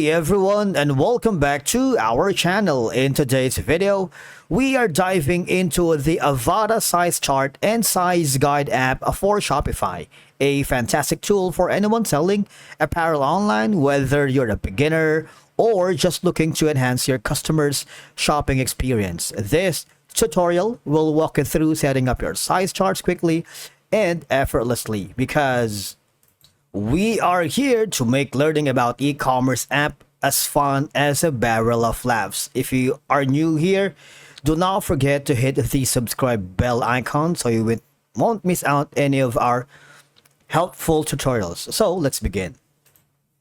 Hey everyone, and welcome back to our channel. In today's video, we are diving into the Avada size chart and size guide app for Shopify, a fantastic tool for anyone selling apparel online, whether you're a beginner or just looking to enhance your customers' shopping experience. This tutorial will walk you through setting up your size charts quickly and effortlessly, because we are here to make learning about e-commerce app as fun as a barrel of laughs. If you are new here, do not forget to hit the subscribe bell icon so you won't miss out any of our helpful tutorials. So let's begin.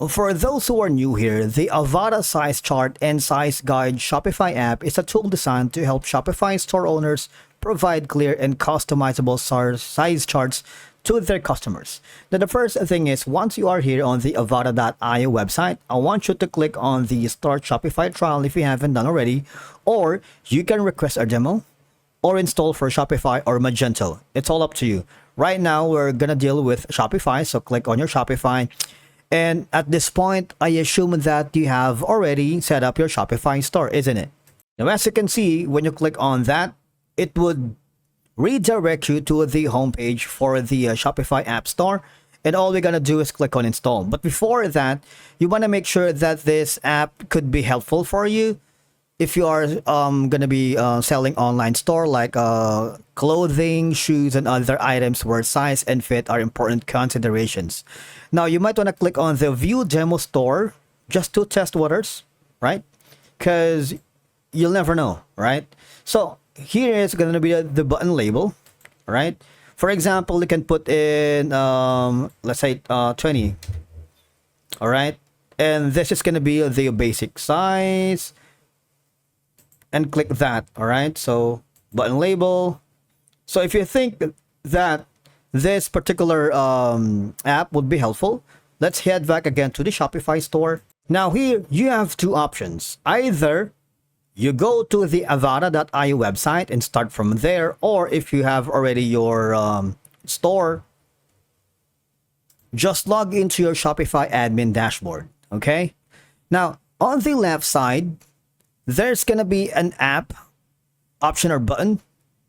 For those who are new here, the Avada Size Chart and Size Guide Shopify app is a tool designed to help Shopify store owners provide clear and customizable size charts to their customers. Now, the first thing is, once you are here on the Avada.io website, I want you to click on the Start Shopify trial if you haven't done already, or you can request a demo or install for Shopify or Magento. It's all up to you. Right now, we're gonna deal with Shopify, so click on your Shopify. And at this point, I assume that you have already set up your Shopify store, isn't it? Now, as you can see, when you click on that, it would redirect you to the homepage for the Shopify App Store, and all we're gonna do is click on install. But before that, you want to make sure that this app could be helpful for you if you are gonna be selling online store like clothing, shoes, and other items where size and fit are important considerations. Now, you might want to click on the view demo store just to test waters, right? Because you'll never know, right? So here is going to be the button label, right? For example, you can put in let's say 20, all right? And this is going to be the basic size, and click that, all right? So button label. So if you think that this particular app would be helpful, let's head back again to the Shopify store. Now here you have two options. Either you go to the Avada.io website and start from there, or if you have already your store, just log into your Shopify admin dashboard, okay? Now, on the left side, there's gonna be an app option or button.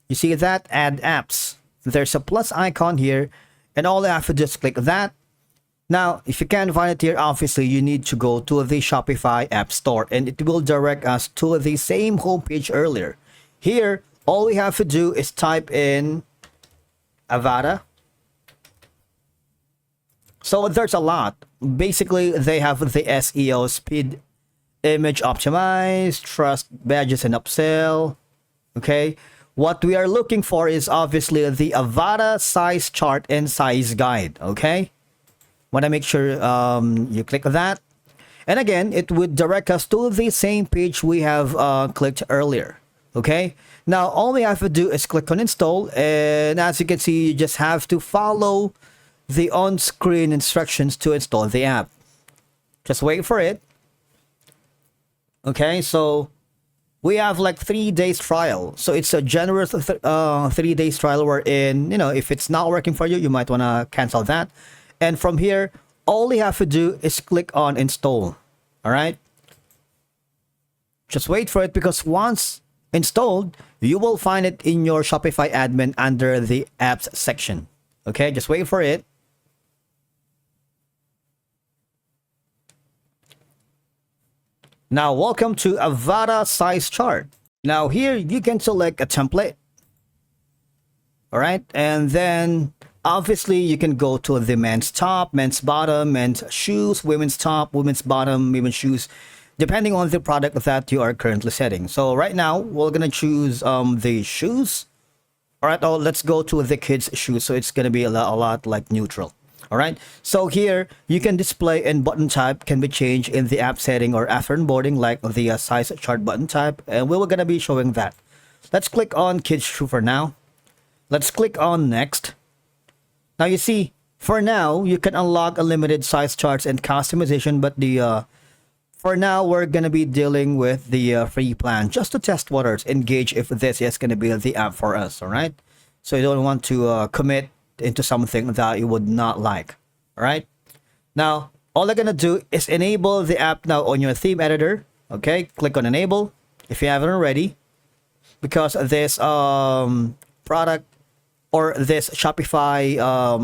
You see that? Add apps. There's a plus icon here, and all you have to do is click that. Now, if you can't find it here, obviously you need to go to the Shopify App Store, and it will direct us to the same homepage earlier. Here, all we have to do is type in Avada. So there's a lot. Basically, they have the SEO, speed, image optimized, trust, badges, and upsell. Okay. What we are looking for is obviously the Avada size chart and size guide. Okay. Want to make sure you click that, and again it would direct us to the same page we have clicked earlier. Okay, now all we have to do is click on install, and as you can see, you just have to follow the on-screen instructions to install the app. Just wait for it. Okay, so we have like 3 days trial, so it's a generous 3 days trial wherein, you know, if it's not working for you, you might want to cancel that. And from here, all you have to do is click on install. All right. Just wait for it, because once installed, you will find it in your Shopify admin under the apps section. Okay. Just wait for it. Now, welcome to Avada size chart. Now here you can select a template. All right. And then obviously, you can go to the men's top, men's bottom, men's shoes, women's top, women's bottom, women's shoes, depending on the product that you are currently setting. So right now, we're going to choose the shoes. All right, let's go to the kids' shoes. So it's going to be a lot like neutral. All right, so here you can display, and button type can be changed in the app setting or after onboarding, like the size chart button type. And we're going to be showing that. Let's click on kids' shoe for now. Let's click on next. Now you see, for now, you can unlock unlimited size charts and customization, but for now, we're going to be dealing with the free plan just to test waters, engage if this is going to be the app for us, all right? So you don't want to commit into something that you would not like, all right? Now, All I'm gonna do is enable the app now on your theme editor. Okay, click on enable if you haven't already, because this product or this Shopify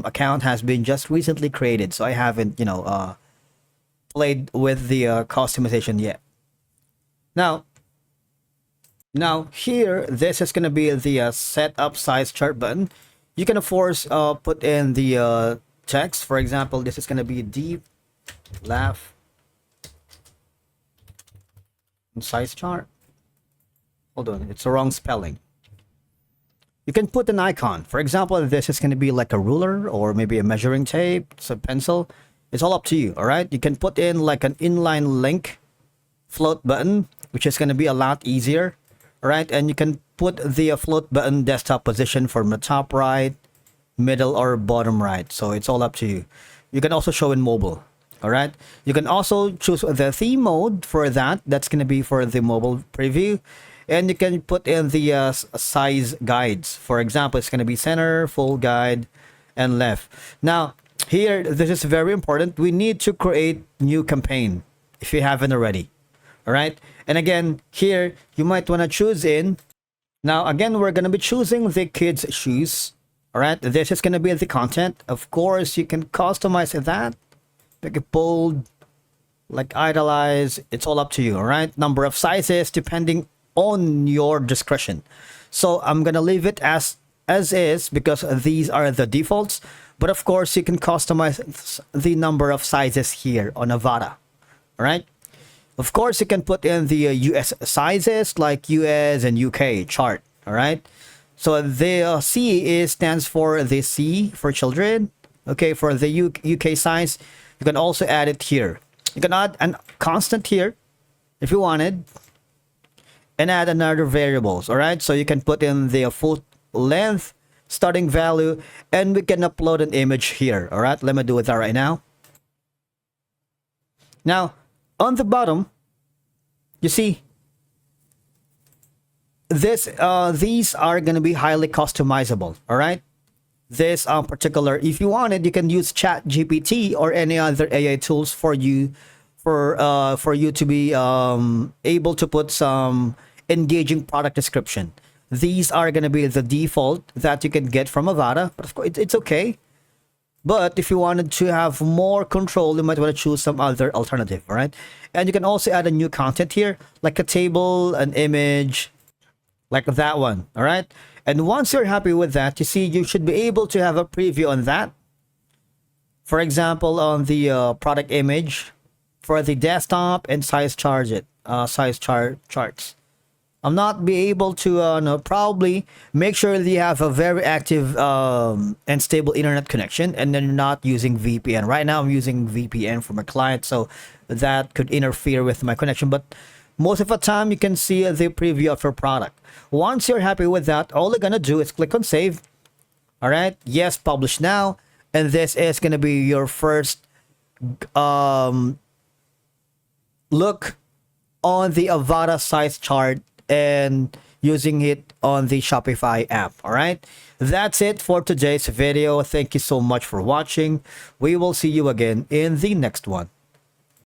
account has been just recently created, so I haven't played with the customization yet. Now here, this is gonna be the setup size chart button. You can of course put in the text. For example, this is gonna be deep laugh size chart. Hold on, it's the wrong spelling. You can put an icon. For example, this is going to be like a ruler or maybe a measuring tape, some pencil. It's all up to you, all right? You can put in like an inline link float button, which is going to be a lot easier, all right? And you can put the float button desktop position from the top right, middle, or bottom right. So it's all up to you. You can also show in mobile, all right? You can also choose the theme mode for that. That's going to be for the mobile preview. And you can put in the size guides. For example, it's going to be center, full guide, and left. Now, here, this is very important. We need to create new campaign if you haven't already. All right. And again, here, you might want to choose in. Now, again, we're going to be choosing the kids' shoes. All right. This is going to be the content. Of course, you can customize that. Make it bold, like italize. It's all up to you. All right. Number of sizes, depending on your discretion. So I'm gonna leave it as is because these are the defaults, but of course you can customize the number of sizes here on Avada. All right, of course you can put in the US sizes like US and UK chart. All right, so the C is stands for the C for children. Okay, for the UK size, you can also add it here. You can add a constant here if you wanted, and add another variables. All right, so you can put in the foot length, starting value, and we can upload an image here. All right, let me do that right now. Now on the bottom, you see this these are going to be highly customizable. All right, this particular, if you wanted, you can use Chat GPT or any other AI tools for you to be able to put some engaging product description. These are going to be the default that you can get from Avada, but of course it's okay. But if you wanted to have more control, you might want to choose some other alternative. All right, and you can also add a new content here, like a table, an image, like that one. All right, and once you're happy with that, you see you should be able to have a preview on that. For example, on the product image for the desktop and size charts. I'm not be able to probably make sure that you have a very active and stable internet connection, and then you're not using VPN. Right now I'm using VPN for my client, so that could interfere with my connection, but most of the time you can see the preview of your product. Once you're happy with that, all you're gonna do is click on save. All right, yes, publish now, and this is gonna be your first look on the Avada size chart and using it on the Shopify app. All right, that's it for today's video. Thank you so much for watching. We will see you again in the next one.